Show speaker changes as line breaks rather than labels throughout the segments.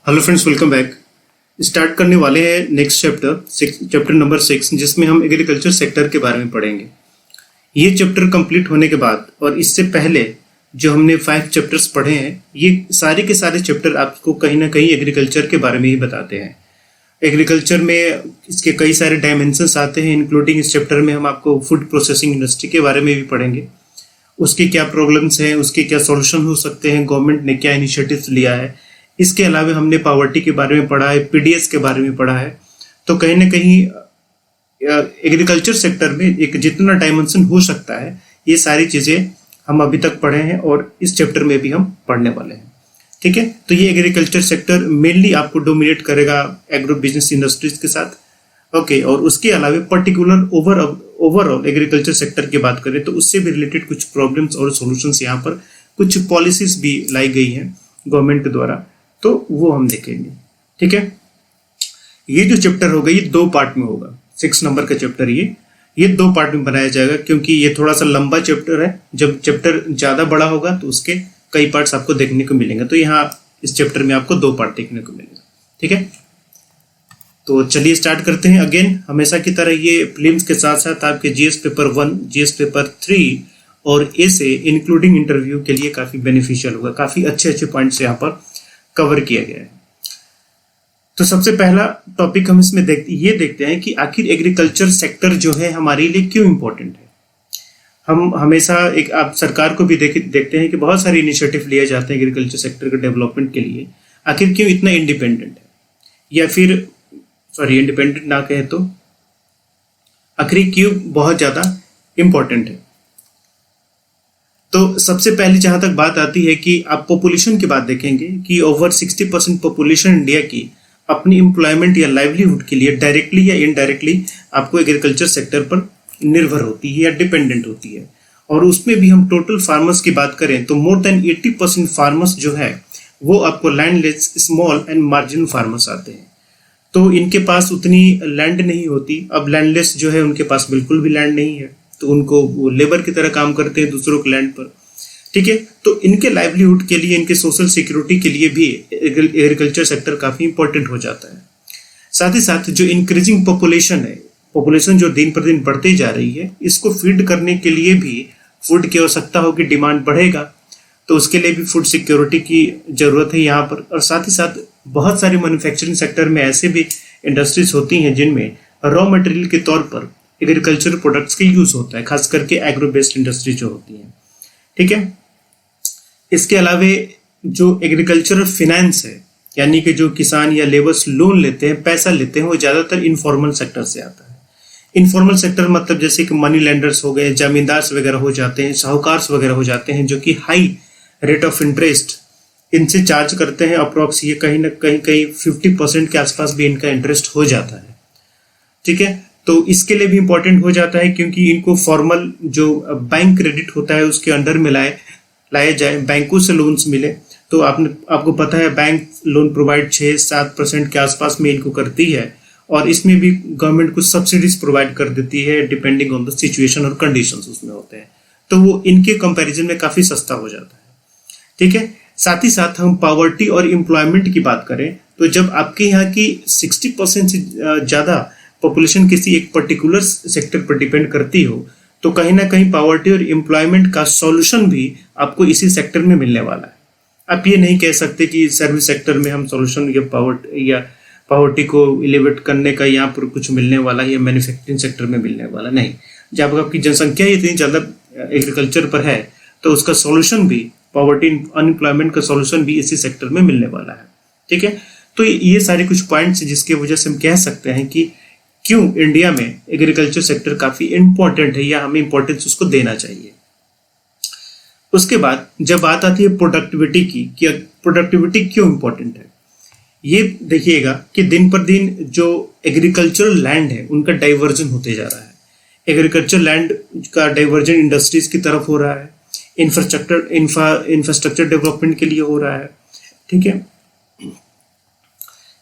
Hello friends, welcome back. Start करने वाले हैं नेक्स्ट चैप्टर नंबर 6, जिसमें हम एग्रीकल्चर सेक्टर के बारे में पढ़ेंगे। ये चैप्टर कंप्लीट होने के बाद और इससे पहले जो हमने 5 चैप्टर्स पढ़े हैं, ये सारे के सारे चैप्टर आपको कहीं ना कहीं एग्रीकल्चर के बारे में ही बताते हैं। एग्रीकल्चर में इसके कई सारे डायमेंशंस आते हैं, इंक्लूडिंग इस चैप्टर में हम आपको फूड प्रोसेसिंग इंडस्ट्री के बारे में भी पढ़ेंगे। उसकी क्या प्रॉब्लम्स हैं, उसके क्या सॉल्यूशन हो सकते हैं, गवर्नमेंट ने क्या इनिशिएटिव्स लिया है। इसके अलावा हमने पॉवर्टी के बारे में पढ़ा है, पीडीएस के बारे में पढ़ा है। तो कहीं ना कहीं एग्रीकल्चर सेक्टर में एक जितना डायमेंशन हो सकता है, ये सारी चीज़ें हम अभी तक पढ़े हैं और इस चैप्टर में भी हम पढ़ने वाले हैं। ठीक है, तो ये एग्रीकल्चर सेक्टर मेनली आपको डोमिनेट करेगा एग्रो बिजनेस इंडस्ट्रीज के साथ। ओके, और उसके अलावा पर्टिकुलर ओवरऑल एग्रीकल्चर सेक्टर की बात करें तो उससे भी रिलेटेड कुछ प्रॉब्लम्स और सॉल्यूशंस, यहाँ पर कुछ पॉलिसीज भी लाई गई हैं गवर्नमेंट के द्वारा, तो वो हम देखेंगे। ठीक है, ये जो चैप्टर होगा ये 2 पार्ट में होगा। 6 नंबर का चैप्टर ये 2 पार्ट में बनाया जाएगा, क्योंकि ये थोड़ा सा लंबा चैप्टर है। जब चैप्टर ज्यादा बड़ा होगा तो उसके कई पार्ट्स आपको देखने को मिलेंगे। तो यहाँ इस चैप्टर में आपको 2 पार्ट देखने को मिलेगा। ठीक है, तो चलिए स्टार्ट करते हैं। अगेन हमेशा की तरह ये प्रीलिम्स के साथ साथ आपके जीएस पेपर 1, जीएस पेपर 3 और ऐसे इंक्लूडिंग इंटरव्यू के लिए काफी बेनिफिशियल होगा। काफी अच्छे पॉइंट्स यहाँ पर कवर किया गया है। तो सबसे पहला टॉपिक हम इसमें देखते हैं कि आखिर एग्रीकल्चर सेक्टर जो है हमारे लिए क्यों इम्पोर्टेंट है। हम हमेशा आप सरकार को भी देखते हैं कि बहुत सारे इनिशिएटिव लिए जाते हैं एग्रीकल्चर सेक्टर के डेवलपमेंट के लिए। आखिर क्यों इतना इंडिपेंडेंट है, या फिर इंडिपेंडेंट ना कहे तो आखिर क्यों बहुत ज्यादा इंपॉर्टेंट है। तो सबसे पहले जहां तक बात आती है कि आप पॉपुलेशन की बात देखेंगे कि ओवर 60% पॉपुलेशन इंडिया की अपनी एम्प्लॉयमेंट या लाइवलीहुड के लिए डायरेक्टली या इनडायरेक्टली आपको एग्रीकल्चर सेक्टर पर निर्भर होती है या डिपेंडेंट होती है। और उसमें भी हम टोटल फार्मर्स की बात करें तो मोर देन 80% फार्मर्स जो है वो आपको landless, small and marginal farmers आते हैं। तो इनके पास उतनी लैंड नहीं होती। अब लैंडलेस जो है उनके पास बिल्कुल भी लैंड नहीं है, तो उनको वो लेबर की तरह काम करते हैं दूसरों के लैंड पर। ठीक है, तो इनके लाइवलीहुड के लिए, इनके सोशल सिक्योरिटी के लिए भी एग्रीकल्चर सेक्टर काफी इंपॉर्टेंट हो जाता है। साथ ही साथ जो इंक्रीजिंग पॉपुलेशन जो दिन पर दिन बढ़ती जा रही है, इसको फीड करने के लिए भी फूड की आवश्यकता होगी, डिमांड बढ़ेगा, तो उसके लिए भी फूड सिक्योरिटी की जरूरत है यहाँ पर। और साथ ही साथ बहुत सारे मैन्युफैक्चरिंग सेक्टर में ऐसे भी इंडस्ट्रीज होती हैं जिनमें रॉ मटेरियल के तौर पर एग्रीकल्चर प्रोडक्ट्स का यूज होता है, खास करके एग्रो बेस्ड इंडस्ट्री जो होती है। ठीक है, इसके अलावा जो एग्रीकल्चरल फाइनेंस है, यानी कि जो किसान या लेबर्स लोन लेते हैं, पैसा लेते हैं, वो ज्यादातर इनफॉर्मल सेक्टर से आता है। इनफॉर्मल सेक्टर मतलब जैसे कि मनी लेंडर्स हो गए, जमींदार वगैरह हो जाते हैं, साहूकार वगैरह हो जाते हैं, जो कि हाई रेट ऑफ इंटरेस्ट इनसे चार्ज करते हैं। अप्रोक्स ये कहीं ना कहीं 50% के आसपास भी इनका इंटरेस्ट हो जाता है। ठीक है, तो इसके लिए भी इंपॉर्टेंट हो जाता है, क्योंकि इनको फॉर्मल जो बैंक क्रेडिट होता है उसके अंडर में लाया जाए, बैंकों से लोन्स मिले। तो आपको पता है बैंक लोन प्रोवाइड 6-7% के आसपास में इनको करती है, और इसमें भी गवर्नमेंट कुछ सब्सिडीज प्रोवाइड कर देती है डिपेंडिंग ऑन द सिचुएशन और कंडीशंस उसमें होते हैं। तो वो इनके कंपैरिजन में काफी सस्ता हो जाता है। ठीक है, साथ ही साथ हम पॉवर्टी और एम्प्लॉयमेंट की बात करें तो जब आपके यहाँ की 60% से ज्यादा पॉपुलेशन किसी एक पर्टिकुलर सेक्टर पर डिपेंड करती हो, तो कहीं ना कहीं पॉवर्टी और एम्प्लॉयमेंट का सॉल्यूशन भी आपको इसी सेक्टर में मिलने वाला है। आप ये नहीं कह सकते कि सर्विस सेक्टर में हम सॉल्यूशन या पॉवर्टी को एलिवेट करने का यहाँ पर कुछ मिलने वाला है, या मैन्युफैक्चरिंग सेक्टर में मिलने वाला नहीं। जब आपकी जनसंख्या इतनी ज्यादा एग्रीकल्चर पर है तो उसका सॉल्यूशन भी, पॉवर्टी अनएम्प्लॉयमेंट का सॉल्यूशन भी इसी सेक्टर में मिलने वाला है। ठीक है, तो ये सारे कुछ पॉइंट्स जिसकी वजह से हम कह सकते हैं कि क्यों इंडिया में एग्रीकल्चर सेक्टर काफी इंपॉर्टेंट है, या हमें इंपॉर्टेंस उसको देना चाहिए। उसके बाद जब बात आती है प्रोडक्टिविटी की, कि प्रोडक्टिविटी क्यों इंपॉर्टेंट है, ये देखिएगा कि दिन पर दिन जो एग्रीकल्चरल लैंड है उनका डाइवर्जन होते जा रहा है। एग्रीकल्चर लैंड का डाइवर्जन इंडस्ट्रीज की तरफ हो रहा है, इंफ्रास्ट्रक्चर डेवलपमेंट के लिए हो रहा है। ठीक है,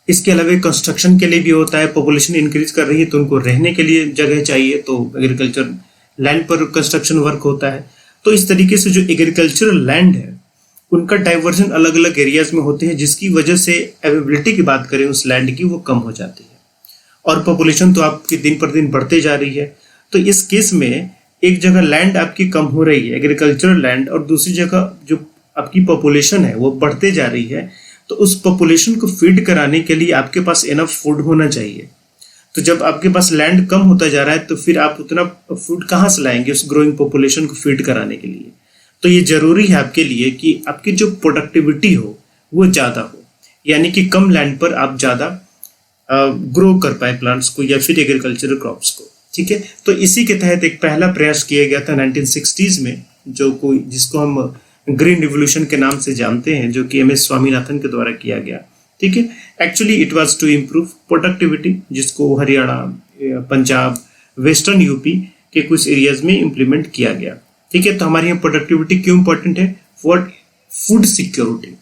इसके अलावा कंस्ट्रक्शन के लिए भी होता है। पॉपुलेशन इंक्रीज कर रही है तो उनको रहने के लिए जगह चाहिए, तो एग्रीकल्चर लैंड पर कंस्ट्रक्शन वर्क होता है। तो इस तरीके से जो एग्रीकल्चरल लैंड है उनका डाइवर्जन अलग अलग एरियाज में होते हैं, जिसकी वजह से अवेलेबिलिटी की बात करें उस लैंड की, वो कम हो जाती है। और पॉपुलेशन तो आपकी दिन पर दिन बढ़ते जा रही है। तो इस केस में एक जगह लैंड आपकी कम हो रही है, एग्रीकल्चरल लैंड, और दूसरी जगह जो आपकी पॉपुलेशन है वो बढ़ते जा रही है, तो उस पॉपुलेशन को फीड कराने के लिए आपके पास इनफ फूड होना चाहिए। तो जब आपके पास लैंड कम होता जा रहा है तो फिर आप उतना फूड कहाँ से लाएंगे उस ग्रोइंग पॉपुलेशन को फीड कराने के लिए। तो ये जरूरी है आपके लिए कि आपकी जो प्रोडक्टिविटी हो वो ज़्यादा हो, यानी कि कम लैंड पर आप ज़्यादा ग्रो कर पाए प्लांट्स को या फिर एग्रीकल्चरल क्रॉप्स को। ठीक है, तो इसी के तहत एक पहला प्रयास किया गया था 1960s में, जिसको हम ग्रीन रिवोल्यूशन के नाम से जानते हैं, जो कि MS स्वामीनाथन के द्वारा किया गया। ठीक है, actually it was to improve productivity, जिसको हरियाणा, पंजाब, वेस्टर्न यूपी के कुछ एरियाज में इम्प्लीमेंट किया गया। ठीक है, तो हमारे यहाँ प्रोडक्टिविटी क्यों इंपॉर्टेंट है? For food security.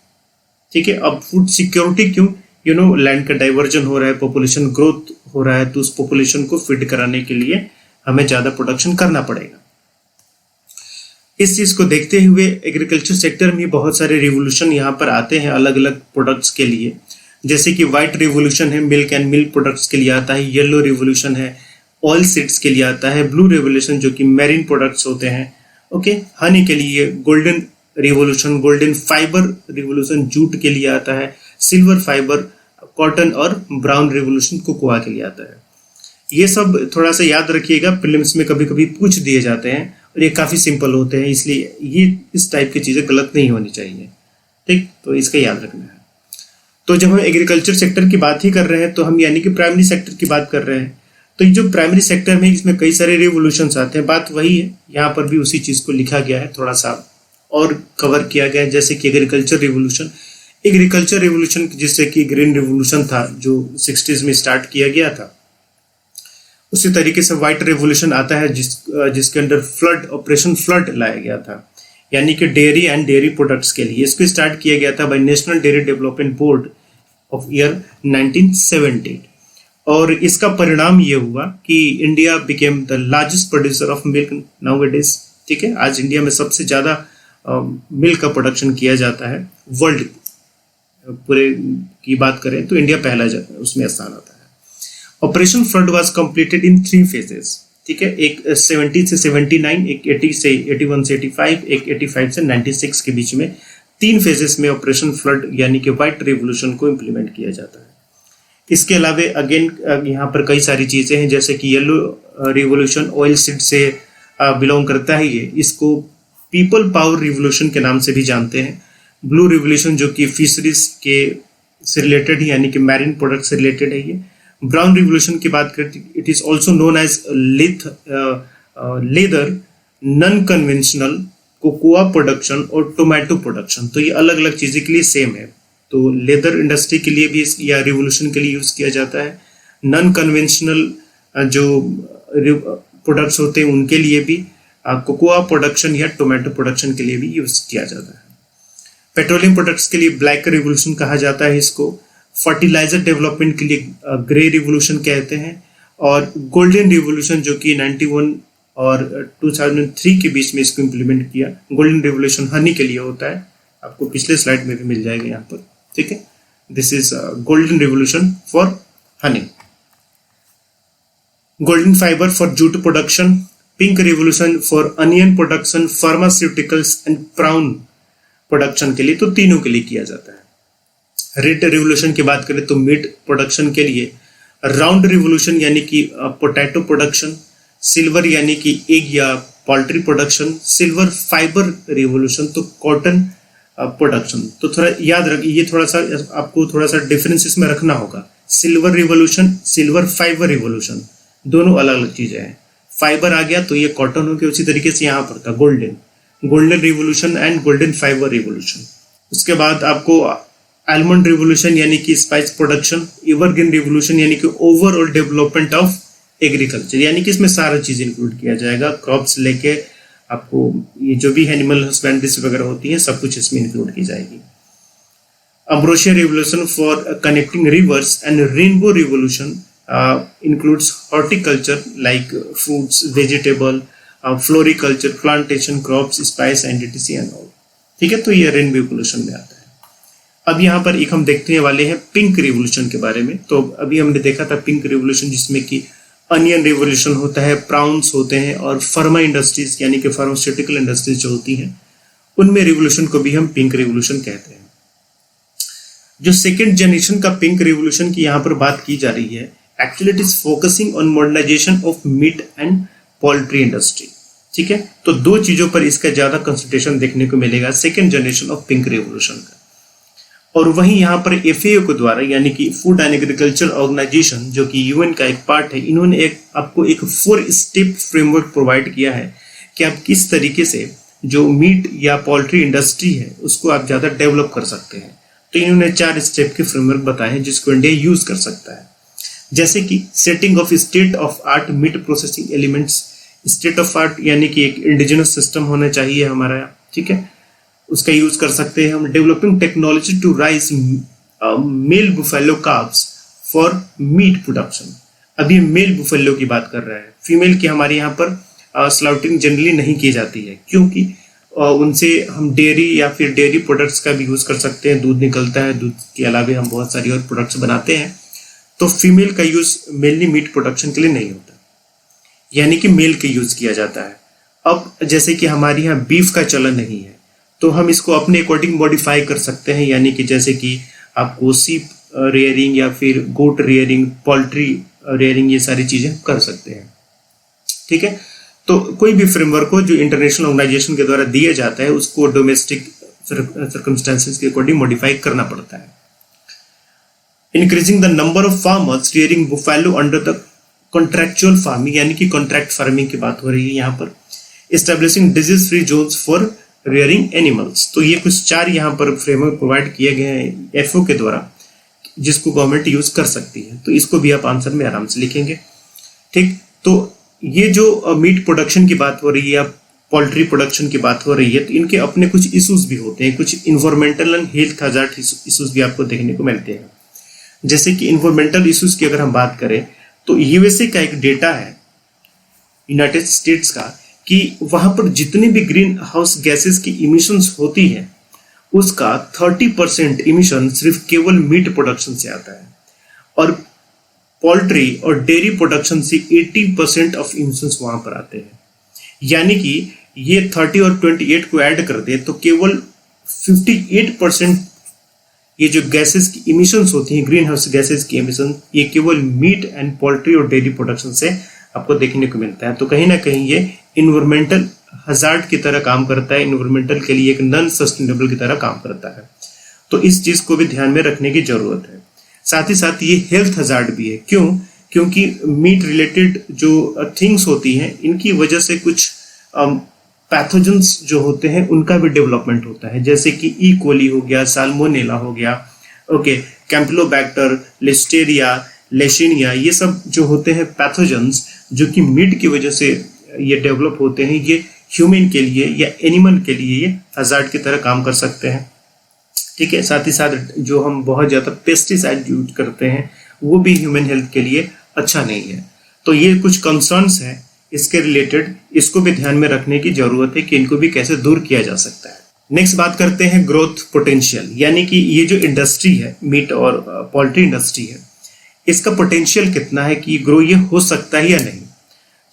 ठीक है, अब फूड सिक्योरिटी क्यों? लैंड का डाइवर्जन हो रहा है, पॉपुलेशन ग्रोथ हो रहा है, तो उस पॉपुलेशन को फीड कराने के लिए हमें ज्यादा प्रोडक्शन करना पड़ेगा। इस चीज को देखते हुए एग्रीकल्चर सेक्टर में बहुत सारे रिवोल्यूशन यहाँ पर आते हैं अलग अलग प्रोडक्ट्स के लिए, जैसे कि व्हाइट रिवोल्यूशन है, मिल्क एंड मिल्क प्रोडक्ट्स के लिए आता है। येलो रिवोल्यूशन है, ऑयल सीड्स के लिए आता है। ब्लू रिवोल्यूशन जो कि मैरीन प्रोडक्ट्स होते हैं। ओके, हनी के लिए golden revolution, golden fibre revolution jute के लिए आता है। सिल्वर फाइबर कॉटन, और ब्राउन रिवोल्यूशन कोकोआ के लिए आता है। ये सब थोड़ा सा याद रखिएगा, प्रीलिम्स में कभी कभी पूछ दिए जाते हैं और ये काफ़ी सिंपल होते हैं, इसलिए ये इस टाइप की चीज़ें गलत नहीं होनी चाहिए। ठीक, तो इसका याद रखना है। तो जब हम एग्रीकल्चर सेक्टर की बात ही कर रहे हैं तो हम यानी कि प्राइमरी सेक्टर की बात कर रहे हैं। तो ये जो प्राइमरी सेक्टर में इसमें कई सारे रिवोल्यूशंस आते हैं, बात वही है, यहाँ पर भी उसी चीज़ को लिखा गया है, थोड़ा सा और कवर किया गया है। जैसे कि एग्रीकल्चर रिवोल्यूशन जिससे कि ग्रीन रिवोल्यूशन था जो 60s में स्टार्ट किया गया था, उसी तरीके से व्हाइट रिवोल्यूशन आता है जिसके अंडर ऑपरेशन फ्लड लाया गया था, यानी कि डेयरी एंड डेयरी प्रोडक्ट्स के लिए। इसको स्टार्ट किया गया था by national dairy development board of year 1970, और इसका परिणाम ये हुआ कि India became the largest producer of milk nowadays. ठीक है, आज इंडिया में सबसे ज्यादा मिल्क का प्रोडक्शन किया जाता है। वर्ल्ड पूरे की बात करें तो इंडिया पहला उसमें स्थान आता है। Operation flood was completed in 3 phases. ठीक है, एक 70 से 79, एक 80 से 81 से 85, एक 85 से 96 के बीच में 3 फेजेस में ऑपरेशन फ्लड यानी कि व्हाइट रिवोल्यूशन को इम्प्लीमेंट किया जाता है। इसके अलावा अगेन यहाँ पर कई सारी चीजें हैं, जैसे कि येलो रिवोल्यूशन ऑयल सीड से बिलोंग करता है। इसको पीपल पावर रिवोल्यूशन के नाम से भी जानते हैं। ब्लू रिवोल्यूशन जो कि फिशरीज के से रिलेटेड है, यानी कि मैरीन प्रोडक्ट से रिलेटेड है। ये ब्राउन रिवोल्यूशन की बात करते, it is also known as leather non conventional cocoa production और टोमेटो प्रोडक्शन। तो ये अलग अलग चीजें के लिए सेम है। तो लेदर इंडस्ट्री के लिए भी या रिवोल्यूशन के लिए यूज किया जाता है। नॉन कन्वेंशनल जो प्रोडक्ट्स होते हैं उनके लिए भी, कोकोआ प्रोडक्शन या टोमेटो प्रोडक्शन के लिए भी यूज किया जाता है। पेट्रोलियम प्रोडक्ट्स के लिए ब्लैक रिवोल्यूशन कहा जाता है इसको। फर्टिलाइजर डेवलपमेंट के लिए ग्रे रिवोल्यूशन कहते हैं। और गोल्डन रिवोल्यूशन जो कि 91 और 2003 के बीच में इसको इम्प्लीमेंट किया। गोल्डन रिवोल्यूशन हनी के लिए होता है, आपको पिछले स्लाइड में भी मिल जाएगा यहाँ पर। ठीक है, this is golden revolution for Honey. Golden fibre for jute production, pink revolution for onion production, pharmaceuticals and brown production के लिए, तो तीनों के लिए किया जाता है। रेड रिवोल्यूशन की बात करें तो मीट प्रोडक्शन के लिए, राउंड रिवोल्यूशन यानी कि पोटैटो प्रोडक्शन, सिल्वर यानी कि एग या poultry production, silver fibre revolution तो कॉटन प्रोडक्शन। तो थोड़ा याद रखिए, ये थोड़ा सा आपको थोड़ा सा डिफरेंस इसमें रखना होगा। Silver revolution, silver fibre revolution, दोनों अलग अलग चीजें हैं। फाइबर आ गया तो ये कॉटन हो गया, उसी तरीके से यहाँ पर था golden revolution and golden fibre revolution. उसके बाद आपको आलमंड रिवोल्यूशन यानी कि स्पाइस प्रोडक्शन, एवरग्रीन रिवोल्यूशन यानी कि ओवरऑल डेवलपमेंट ऑफ एग्रीकल्चर, यानी कि इसमें सारा चीज इंक्लूड किया जाएगा, क्रॉप्स लेके आपको ये जो भी एनिमल हस्बेंड्रीज वगैरह होती है सब कुछ इसमें इंक्लूड की जाएगी। Ambrosia revolution for connecting rivers and rainbow revolution includes horticulture like fruits, vegetable, floriculture, plantation, crops, spice and etc. and all. ठीक है, तो ये रेनबो इवोल्यूशन में आता है। अब यहाँ पर एक हम देखने वाले हैं पिंक रिवोल्यूशन के बारे में। तो अभी हमने देखा था पिंक रिवोल्यूशन, जिसमें कि अनियन रिवोल्यूशन होता है, प्राउंस होते हैं, और फार्मा इंडस्ट्रीज यानी कि फार्मास्यूटिकल इंडस्ट्रीज जो होती हैं, उनमें रिवोल्यूशन को भी हम पिंक रिवोल्यूशन कहते हैं। जो सेकेंड जनरेशन का पिंक रिवोल्यूशन की यहाँ पर बात की जा रही है, actually it is focusing on modernisation of meat and poultry industry. ठीक है, तो दो चीजों पर इसका ज्यादा कंसंट्रेशन देखने को मिलेगा second generation of pink revolution का। और वहीं यहाँ पर FAO के द्वारा, यानी कि फूड एंड एग्रीकल्चर ऑर्गेनाइजेशन, जो कि UN का एक पार्ट है, इन्होंने आपको एक 4 स्टेप फ्रेमवर्क प्रोवाइड किया है कि आप किस तरीके से जो मीट या पोल्ट्री इंडस्ट्री है उसको आप ज़्यादा डेवलप कर सकते हैं। तो इन्होंने 4 स्टेप के फ्रेमवर्क बताए हैं जिसको इंडिया यूज कर सकता है, जैसे कि setting of state of art meat processing elements. State of art यानी कि एक इंडिजिनस सिस्टम होना चाहिए हमारा, ठीक है, उसका यूज कर सकते हैं हम। Developing technology to raise male buffalo calves for meat production. अभी मेल बुफेलो की बात कर रहा है, फीमेल की हमारे यहाँ पर स्लाउटिंग जनरली नहीं की जाती है, क्योंकि उनसे हम डेयरी या फिर डेयरी प्रोडक्ट्स का भी यूज कर सकते हैं। दूध निकलता है, दूध के अलावा हम बहुत सारी और प्रोडक्ट्स बनाते हैं, तो फीमेल का यूज मेनली मीट प्रोडक्शन के लिए नहीं होता, यानी कि मेल का यूज किया जाता है। अब जैसे कि हमारे यहाँ बीफ का चलन नहीं है, तो हम इसको अपने अकॉर्डिंग मॉडिफाई कर सकते हैं, यानी कि जैसे कि आपको सीप रेयरिंग या फिर गोट रेयरिंग, पोल्ट्री रेयरिंग, ये सारी चीजें कर सकते हैं। ठीक है, तो कोई भी फ्रेमवर्क हो जो इंटरनेशनल ऑर्गेनाइजेशन के द्वारा दिया जाता है, उसको डोमेस्टिक सर्कमस्टेंसेस के अकॉर्डिंग मॉडिफाई करना पड़ता है। Increasing the number of farmers rearing buffalo under the contractual farming, यानी कि कॉन्ट्रैक्ट फार्मिंग की बात हो रही है यहाँ पर। Establishing disease free zones for rearing animals. तो ये कुछ 4 यहाँ पर फ्रेमवर्क प्रोवाइड किए गए हैं FAO के द्वारा, जिसको गवर्नमेंट यूज कर सकती है। तो इसको भी आप आंसर में आराम से लिखेंगे। ठीक, तो ये जो मीट प्रोडक्शन की बात हो रही है या पोल्ट्री प्रोडक्शन की बात हो रही है, तो इनके अपने कुछ इश्यूज भी होते हैं, कुछ environmental and health hazard issues भी आपको देखने को मिलते हैं। जैसे कि इन्वायरमेंटल इश्यूज की अगर हम बात करें, तो USA का एक डेटा है, यूनाइटेड स्टेट्स का, कि वहां पर जितने भी ग्रीन हाउस गैसेस की इमिशंस होती है, उसका 30% इमिशन सिर्फ केवल मीट प्रोडक्शन से आता है, और पोल्ट्री और डेयरी प्रोडक्शन से 80% ऑफ इमिशंस वहां पर आते हैं। यानी कि ये 30 और 28 को ऐड कर दे तो केवल 58% ये जो गैसेस की इमिशंस होती हैं, ग्रीन हाउस गैसेस की इमिशन, ये केवल मीट एंड पोल्ट्री और डेयरी प्रोडक्शन से आपको देखने को मिलता है। तो कहीं ना कहीं ये इन्वायरमेंटल हजार्ड की तरह काम करता है, इन्वायरमेंटल के लिए एक नॉन सस्टेनेबल की तरह काम करता है। तो इस चीज को भी ध्यान में रखने की जरूरत है। साथ ही साथ ये हेल्थ हजार्ड भी है। क्यों? क्योंकि मीट रिलेटेड जो थिंग्स होती हैं, इनकी वजह से कुछ पैथोजेंस जो होते हैं उनका भी डेवलपमेंट होता है, जैसे कि ई कोली हो गया, साल्मोनेला हो गया, ओके, कैंपिलोबैक्टर, लिस्टेरिया, लेशिनिया, ये सब जो होते हैं पैथोजेंस जो कि मीट की वजह से ये डेवलप होते हैं, ये ह्यूमन के लिए या एनिमल के लिए ये हजार्ड की तरह काम कर सकते हैं। ठीक है, साथ ही साथ जो हम बहुत ज्यादा पेस्टिसाइड यूज करते हैं वो भी ह्यूमन हेल्थ के लिए अच्छा नहीं है। तो ये कुछ कंसर्न्स हैं इसके रिलेटेड, इसको भी ध्यान में रखने की जरूरत है कि इनको भी कैसे दूर किया जा सकता है। नेक्स्ट बात करते हैं ग्रोथ पोटेंशियल, यानी कि ये जो इंडस्ट्री है, मीट और पोल्ट्री इंडस्ट्री है, इसका पोटेंशियल कितना है कि ग्रो ये हो सकता है या नहीं।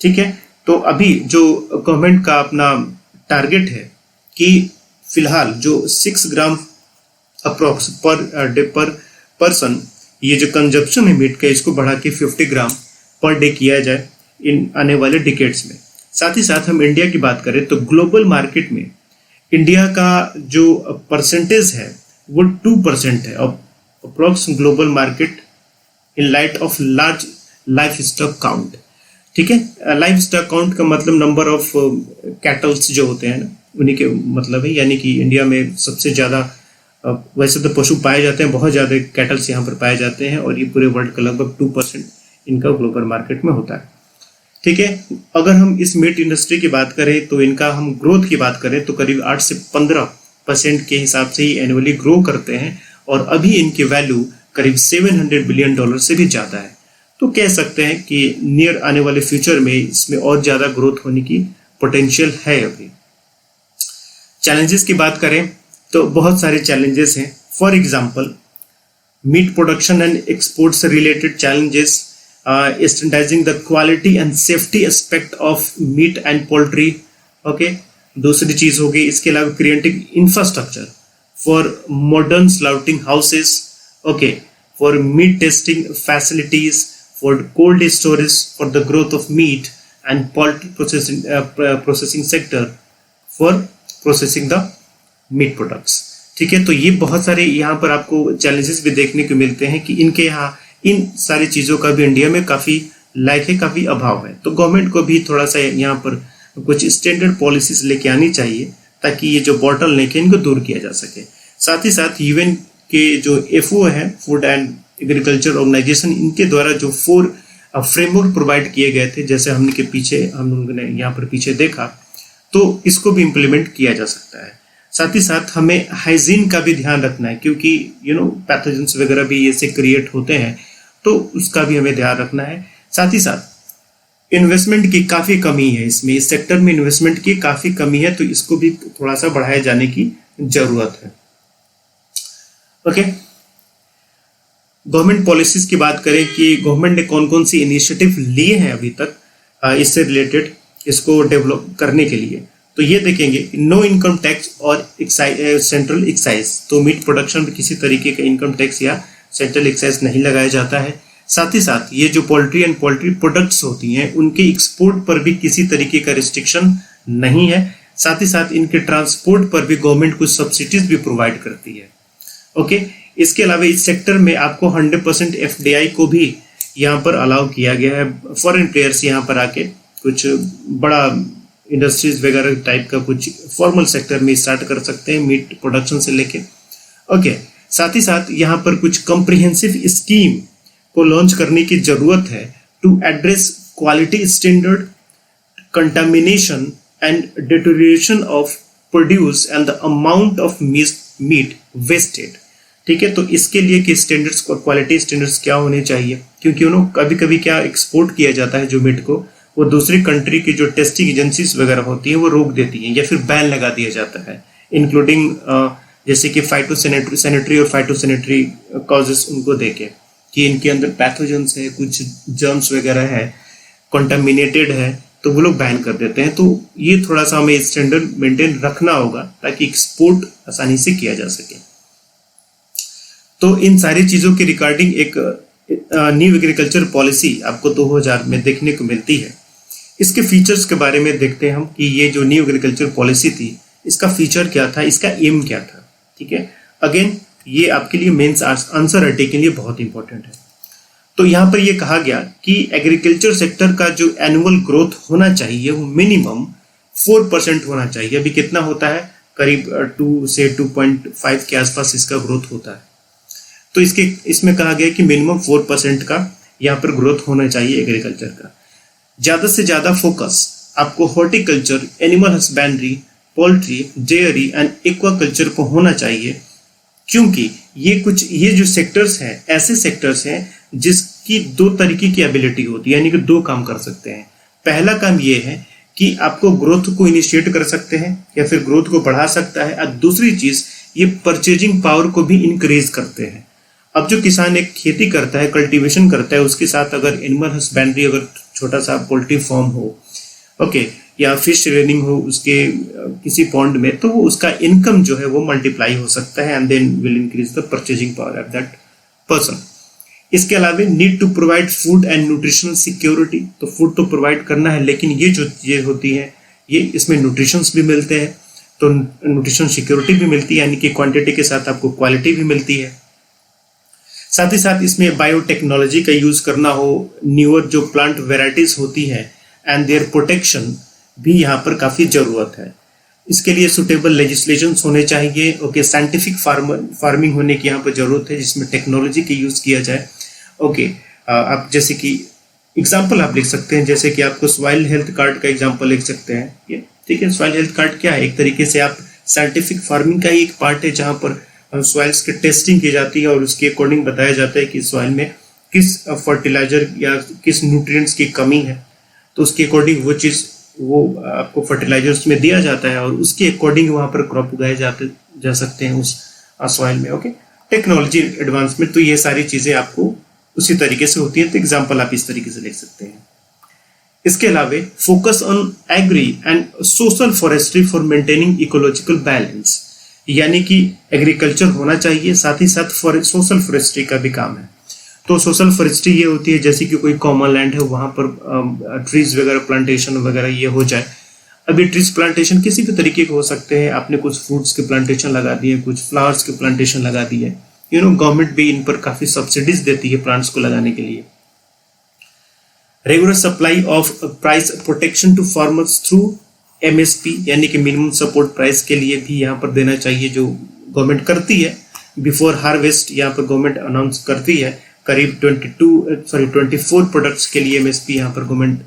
ठीक है, तो अभी जो गवर्नमेंट का अपना टारगेट है कि फिलहाल जो 6 ग्राम अप्रोक्स पर डे पर पर्सन ये जो कंजप्शन है मीट का, इसको बढ़ा के 50 ग्राम पर डे किया जाए इन आने वाले डिकेड्स में। साथ ही साथ हम इंडिया की बात करें तो ग्लोबल मार्केट में इंडिया का जो परसेंटेज है वो 2% है approx global market in light of large life stock count. ठीक है, लाइफ स्टॉक काउंट का मतलब नंबर ऑफ कैटल्स जो होते हैं ना, उन्हीं के मतलब है, यानी कि इंडिया में सबसे ज्यादा वैसे तो पशु पाए जाते हैं, बहुत ज्यादा कैटल्स यहाँ पर पाए जाते हैं, और ये पूरे वर्ल्ड का लगभग 2% इनका ग्लोबल मार्केट में होता है। ठीक है, अगर हम इस मीट इंडस्ट्री की बात करें तो इनका हम ग्रोथ की बात करें तो करीब 8 से 15% के हिसाब से ही एनुअली ग्रो करते हैं, और अभी इनकी वैल्यू करीब $700 बिलियन से भी ज्यादा है। तो कह सकते हैं कि नियर आने वाले फ्यूचर में इसमें और ज्यादा ग्रोथ होने की पोटेंशियल है अभी। चैलेंजेस की बात करें तो बहुत सारे चैलेंजेस हैं. For example, meat production and export से related challenges, standardising the quality and safety aspect of meat and poultry. Okay, दूसरी चीज होगी. इसके अलावा creating infrastructure for modern slaughtering houses, okay, for meat testing facilities, for cold storage for the growth of meat and poultry processing sector for processing the meat products. ठीक है, तो ये बहुत सारे यहाँ पर आपको चैलेंजेस भी देखने को मिलते हैं कि इनके यहाँ इन सारी चीज़ों का भी इंडिया में काफ़ी लैक है, काफ़ी अभाव है. तो गवर्नमेंट को भी थोड़ा सा यहाँ पर कुछ स्टैंडर्ड पॉलिसीज लेके आनी चाहिए ताकि ये जो बॉटल नेक है इनको दूर किया जा सके. साथ ही साथ यूएन के जो FAO है, फूड एंड एग्रीकल्चर ऑर्गेनाइजेशन, इनके द्वारा जो 4 फ्रेमवर्क प्रोवाइड किए गए थे, जैसे हम लोगों ने यहाँ पर पीछे देखा, तो इसको भी इम्प्लीमेंट किया जा सकता है. साथ ही साथ हमें हाइजीन का भी ध्यान रखना है क्योंकि पैथोजेंस वगैरह भी ऐसे क्रिएट होते हैं, तो उसका भी हमें ध्यान रखना है. साथ ही साथ इन्वेस्टमेंट की काफ़ी कमी है इसमें, इस सेक्टर में इन्वेस्टमेंट की काफ़ी कमी है, तो इसको भी थोड़ा सा बढ़ाए जाने की ज़रूरत है. ओके, गवर्नमेंट पॉलिसीज़ की बात करें कि गवर्नमेंट ने कौन कौन सी इनिशिएटिव लिए हैं अभी तक इससे रिलेटेड, इसको डेवलप करने के लिए. तो ये देखेंगे, नो इनकम टैक्स और सेंट्रल एक्साइज. तो मीट प्रोडक्शन में किसी तरीके का इनकम टैक्स या सेंट्रल एक्साइज नहीं लगाया जाता है. साथ ही साथ ये जो पोल्ट्री एंड पोल्ट्री प्रोडक्ट्स होती हैं उनके एक्सपोर्ट पर भी किसी तरीके का रिस्ट्रिक्शन नहीं है. साथ ही साथ इनके ट्रांसपोर्ट पर भी गवर्नमेंट कुछ सब्सिडीज भी प्रोवाइड करती है. ओके, इसके अलावा इस सेक्टर में आपको 100% FDI को भी यहाँ पर अलाउ किया गया है. फॉरेन प्लेयर्स यहाँ पर आके कुछ बड़ा इंडस्ट्रीज वगैरह टाइप का कुछ फॉर्मल सेक्टर में स्टार्ट कर सकते हैं मीट प्रोडक्शन से लेके. ओके, साथ ही साथ यहाँ पर कुछ कॉम्प्रिहेंसिव स्कीम को लॉन्च करने की जरूरत है to address quality standard, contamination and deterioration of produce and the amount of meat wasted. ठीक है, तो इसके लिए कि स्टैंडर्ड्स, क्वालिटी स्टैंडर्ड्स क्या होने चाहिए, क्योंकि कभी कभी क्या एक्सपोर्ट किया जाता है जो मीट को, वो दूसरी कंट्री की जो टेस्टिंग एजेंसीज वगैरह होती हैं वो रोक देती हैं या फिर बैन लगा दिया जाता है, इंक्लूडिंग जैसे कि सैनिटरी और फाइटोसैनिटरी कॉजेस उनको देके कि इनके अंदर पैथोजेंस है, कुछ जर्म्स वगैरह है, कंटामिनेटेड है, तो वो लोग बैन कर देते हैं. तो ये थोड़ा सा हमें स्टैंडर्ड मेंटेन रखना होगा ताकि एक्सपोर्ट आसानी से किया जा सके. तो इन सारी चीज़ों के रिगार्डिंग एक न्यू एग्रीकल्चर पॉलिसी आपको 2000 में देखने को मिलती है. इसके फीचर्स के बारे में देखते हैं हम कि ये जो न्यू एग्रीकल्चर पॉलिसी थी इसका फीचर क्या था, इसका एम क्या था. ठीक है, अगेन ये आपके लिए मेंस आंसर राइटिंग के लिए बहुत इंपॉर्टेंट है. तो यहाँ पर ये कहा गया कि एग्रीकल्चर सेक्टर का जो एनुअल ग्रोथ होना चाहिए वो मिनिमम 4% होना चाहिए. अभी कितना होता है, करीब 2 से 2.5 के आसपास इसका ग्रोथ होता है. तो इसमें कहा गया कि मिनिमम 4% का यहाँ पर ग्रोथ होना चाहिए एग्रीकल्चर का. ज़्यादा से ज़्यादा फोकस आपको horticulture, animal husbandry, poultry, dairy and aquaculture को होना चाहिए, क्योंकि ये जो सेक्टर्स हैं ऐसे सेक्टर्स हैं जिसकी 2 तरीके की एबिलिटी होती है, यानी कि 2 काम कर सकते हैं. पहला काम ये है कि आपको ग्रोथ को इनिशिएट कर सकते हैं या फिर ग्रोथ को बढ़ा सकता है, और दूसरी चीज़ ये परचेजिंग पावर को भी इंक्रीज करते हैं. अब जो किसान एक खेती करता है, कल्टीवेशन करता है, उसके साथ अगर एनिमल हस्बेंड्री, अगर छोटा सा पोल्ट्री फार्म हो, ओके, या फिश रेनिंग हो उसके किसी पॉन्ड में, तो वो उसका इनकम जो है वो मल्टीप्लाई हो सकता है and then will increase the purchasing power of that person. इसके अलावा need to provide food and nutritional security. तो फूड तो प्रोवाइड करना है, लेकिन ये जो चीजें होती हैं ये इसमें न्यूट्रिशंस भी मिलते हैं, तो न्यूट्रिशन सिक्योरिटी भी मिलती है, यानी कि क्वांटिटी के साथ आपको क्वालिटी भी मिलती है. साथ ही साथ इसमें बायोटेक्नोलॉजी का यूज करना हो, न्यूअर जो प्लांट वेराइटीज होती है एंड देयर प्रोटेक्शन भी यहाँ पर काफी जरूरत है. इसके लिए सुटेबल लेजिस्लेशंस होने चाहिए. ओके, साइंटिफिक फार्मिंग होने की यहाँ पर जरूरत है जिसमें टेक्नोलॉजी का यूज किया जाए. ओके, आप जैसे कि एग्जाम्पल आप लिख सकते हैं, जैसे कि आपको सॉइल हेल्थ कार्ड का एग्जाम्पल लिख सकते हैं. ये ठीक है, सॉइल हेल्थ कार्ड क्या है, एक तरीके से आप साइंटिफिक फार्मिंग का ही एक पार्ट है जहाँ पर सॉइल्स की टेस्टिंग की जाती है और उसके अकॉर्डिंग बताया जाता है कि सॉइल में किस फर्टिलाइजर या किस न्यूट्रिएंट्स की कमी है, तो उसके अकॉर्डिंग वो चीज़ वो आपको फर्टिलाइजर्स में दिया जाता है और उसके अकॉर्डिंग वहाँ पर क्रॉप उगाए जा सकते हैं उस सॉइल में। ओके, टेक्नोलॉजी एडवांसमेंट, तो ये सारी चीज़ें आपको उसी तरीके से होती है। तो एग्जाम्पल आप इस तरीके से लिख सकते हैं। इसके अलावा focus on agri and social forestry for maintaining ecological balance, यानी कि एग्रीकल्चर होना चाहिए, साथ ही साथ सोशल फॉरेस्ट्री का भी काम है। तो सोशल फॉरेस्ट्री ये होती है जैसे कि कोई कॉमन लैंड है, वहाँ पर ट्रीज वगैरह प्लांटेशन वगैरह ये हो जाए। अभी ट्रीज प्लांटेशन किसी भी तरीके के हो सकते हैं, आपने कुछ फ्रूट्स के प्लांटेशन लगा दिए, कुछ फ्लावर्स के प्लांटेशन लगा दिए, गवर्नमेंट भी इन पर काफी सब्सिडीज देती है प्लांट्स को लगाने के लिए। Regular supply of price protection to farmers through MSP, यानी कि मिनिमम सपोर्ट प्राइस के लिए भी यहाँ पर देना चाहिए, जो गवर्नमेंट करती है। बिफोर हार्वेस्ट यहाँ पर गवर्नमेंट अनाउंस करती है, करीब 24 प्रोडक्ट्स के लिए एमएसपी यहाँ पर गवर्नमेंट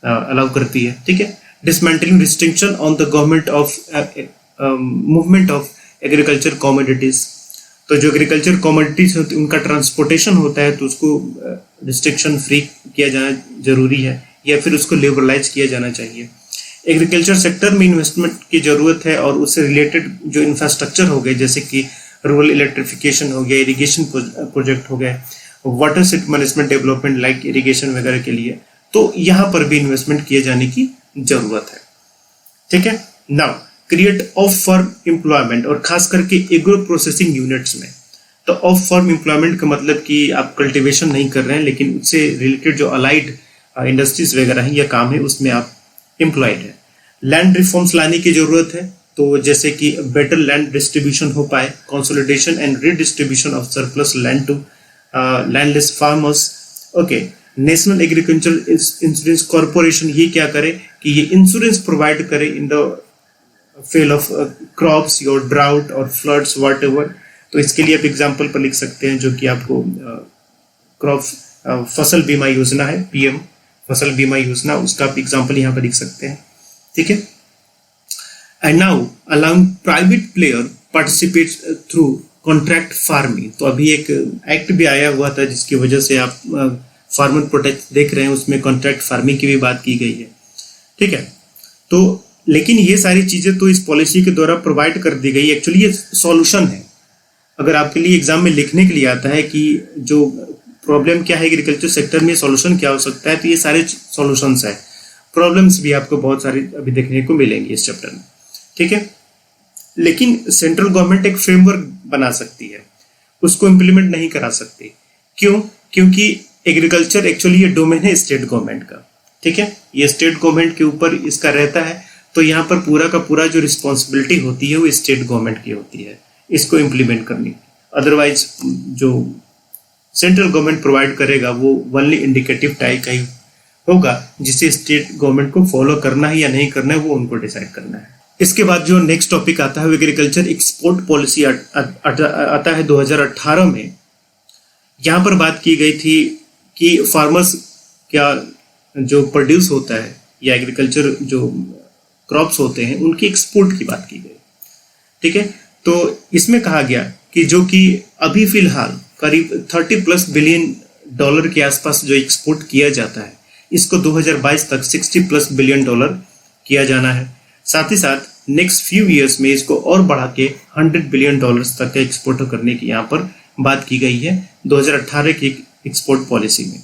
अलाउ करती है। ठीक है। Dismantling restriction on the government of movement of agriculture commodities, तो जो एग्रीकल्चर कमोडिटीज होती है उनका ट्रांसपोर्टेशन होता है, तो उसको रिस्ट्रिक्शन फ्री किया जाना जरूरी है, या फिर उसको लिबरलाइज किया जाना चाहिए। एग्रीकल्चर सेक्टर में इन्वेस्टमेंट की जरूरत है और उससे रिलेटेड जो इंफ्रास्ट्रक्चर हो गए, जैसे कि रूरल इलेक्ट्रिफिकेशन हो गया, इरिगेशन प्रोजेक्ट हो गए, water set management development like irrigation वगैरह के लिए, तो यहाँ पर भी इन्वेस्टमेंट किए जाने की जरूरत है। ठीक है। Now create of form employment, और खास करके एग्रो प्रोसेसिंग यूनिट्स में। तो ऑफ फॉर्म एम्प्लॉयमेंट का मतलब कि आप कल्टीवेशन नहीं कर रहे हैं, लेकिन उससे रिलेटेड जो अलाइड इंडस्ट्रीज वगैरह है या काम है उसमें आप एम्प्लॉयड है। लैंड रिफॉर्म्स लाने की जरूरत है, तो जैसे कि बेटर लैंड डिस्ट्रीब्यूशन हो पाए, consolidation and redistribution of surplus land to landless farmers. Okay, national agriculture insurance corporation ये क्या करे कि ये इंश्योरेंस प्रोवाइड करे in the fail of crops your drought और फ्लड्स वॉट एवर। तो इसके लिए आप एग्जाम्पल पर लिख सकते हैं, जो कि आपको क्रॉप फसल बीमा योजना है, पीएम फसल बीमा योजना, उसका आप एग्जाम्पल यहाँ पर लिख सकते हैं। ठीक है। And now allowing private player participate through contract farming, तो अभी एक एक्ट भी आया हुआ था जिसकी वजह से आप फार्मर प्रोटेक्ट देख रहे हैं, उसमें कॉन्ट्रैक्ट फार्मिंग की भी बात की गई है। ठीक है। तो लेकिन ये सारी चीजें तो इस पॉलिसी के द्वारा प्रोवाइड कर दी गई। एक्चुअली ये सॉल्यूशन है, अगर आपके लिए एग्जाम में लिखने के लिए आता है कि जो प्रॉब्लम क्या है एग्रीकल्चर सेक्टर में, सॉल्यूशन क्या हो सकता है, तो ये सारे सॉल्यूशंस है। प्रॉब्लम्स भी आपको बहुत सारी अभी देखने को मिलेंगी इस चैप्टर में। ठीक है। लेकिन सेंट्रल गवर्नमेंट एक फ्रेमवर्क बना सकती है, उसको इम्प्लीमेंट नहीं करा सकती। क्यों? क्योंकि एग्रीकल्चर एक्चुअली ये डोमेन है स्टेट गवर्नमेंट का। ठीक है, ये स्टेट गवर्नमेंट के ऊपर इसका रहता है, तो यहाँ पर पूरा का पूरा जो रिस्पॉन्सिबिलिटी होती है वो स्टेट गवर्नमेंट की होती है इसको इम्प्लीमेंट करनी। अदरवाइज जो सेंट्रल गवर्नमेंट प्रोवाइड करेगा वो ओनली इंडिकेटिव टाइप का ही होगा, जिसे स्टेट गवर्नमेंट को फॉलो करना है या नहीं करना है वो उनको डिसाइड करना है। इसके बाद जो नेक्स्ट टॉपिक आता है एग्रीकल्चर एक्सपोर्ट पॉलिसी आता है 2018 में। यहाँ पर बात की गई थी कि फार्मर्स क्या जो प्रोड्यूस होता है या एग्रीकल्चर जो क्रॉप्स होते हैं उनकी एक्सपोर्ट की बात की गई। ठीक है। तो इसमें कहा गया कि जो कि अभी फिलहाल करीब 30+ बिलियन डॉलर के आसपास जो एक्सपोर्ट किया जाता है, इसको 2022 तक 60+ बिलियन डॉलर किया जाना है। साथ ही साथ नेक्स्ट फ्यू ईयर्स में इसको और बढ़ा के 100 बिलियन डॉलर्स तक का एक्सपोर्ट करने की यहाँ पर बात की गई है 2018 की एक्सपोर्ट पॉलिसी में।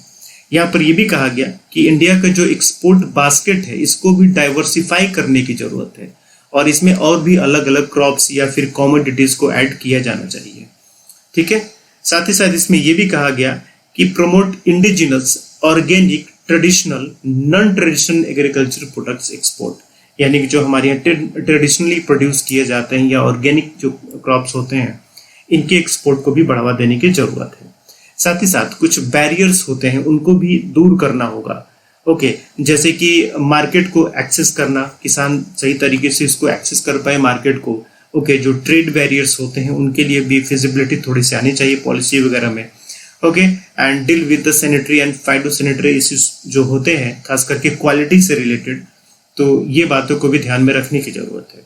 यहाँ पर यह भी कहा गया कि इंडिया का जो एक्सपोर्ट बास्केट है इसको भी डाइवर्सिफाई करने की जरूरत है, और इसमें और भी अलग अलग क्रॉप्स या फिर कमोडिटीज को ऐड किया जाना चाहिए। ठीक है। साथ ही साथ इसमें यह भी कहा गया कि promote indigenous, organic, traditional, non traditional agriculture products export, यानी कि जो हमारे यहाँ ट्रेडिशनली प्रोड्यूस किए जाते हैं या ऑर्गेनिक जो क्रॉप्स होते हैं इनके एक्सपोर्ट को भी बढ़ावा देने की जरूरत है। साथ ही साथ कुछ बैरियर्स होते हैं उनको भी दूर करना होगा। ओके, जैसे कि मार्केट को एक्सेस करना, किसान सही तरीके से इसको एक्सेस कर पाए मार्केट को। ओके, जो ट्रेड बैरियर्स होते हैं उनके लिए भी फिजिबिलिटी थोड़ी सी आनी चाहिए पॉलिसी वगैरह में। Okay, and deal with the sanitary and phytosanitary issues जो होते हैं खास करके क्वालिटी से रिलेटेड, तो ये बातों को भी ध्यान में रखने की जरूरत है।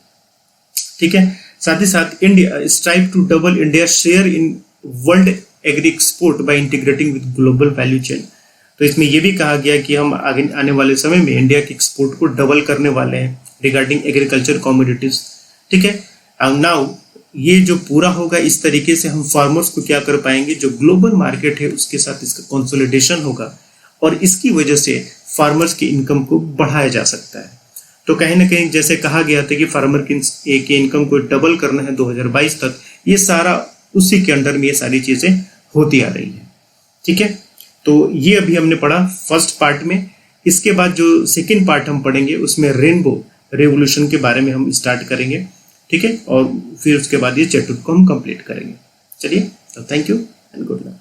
ठीक है। साथ ही साथ India strive to double India share in world agri export by integrating with global value chain. तो इसमें ये भी कहा गया कि हम आगे आने वाले समय में इंडिया के एक्सपोर्ट को डबल करने वाले हैं रिगार्डिंग एग्रीकल्चर कमोडिटीज। ठीक है, एंड नाउ ये जो पूरा होगा इस तरीके से हम फार्मर्स को क्या कर पाएंगे, जो ग्लोबल मार्केट है उसके साथ इसका कंसोलिडेशन होगा और इसकी वजह से फार्मर्स की इनकम को बढ़ाया जा सकता है। तो कहीं ना कहीं जैसे कहा गया था कि फार्मर की इनकम को डबल करना है 2022 तक, ये सारा उसी के अंडर में ये सारी चीजें होती आ रही है। ठीक है, तो ये अभी हमने पढ़ा फर्स्ट पार्ट में। इसके बाद जो सेकेंड पार्ट हम पढ़ेंगे उसमें रेनबो रेवोल्यूशन के बारे में हम स्टार्ट करेंगे। ठीक है, और फिर उसके बाद ये चैप्टर को हम कंप्लीट करेंगे। चलिए, तो thank you and good luck.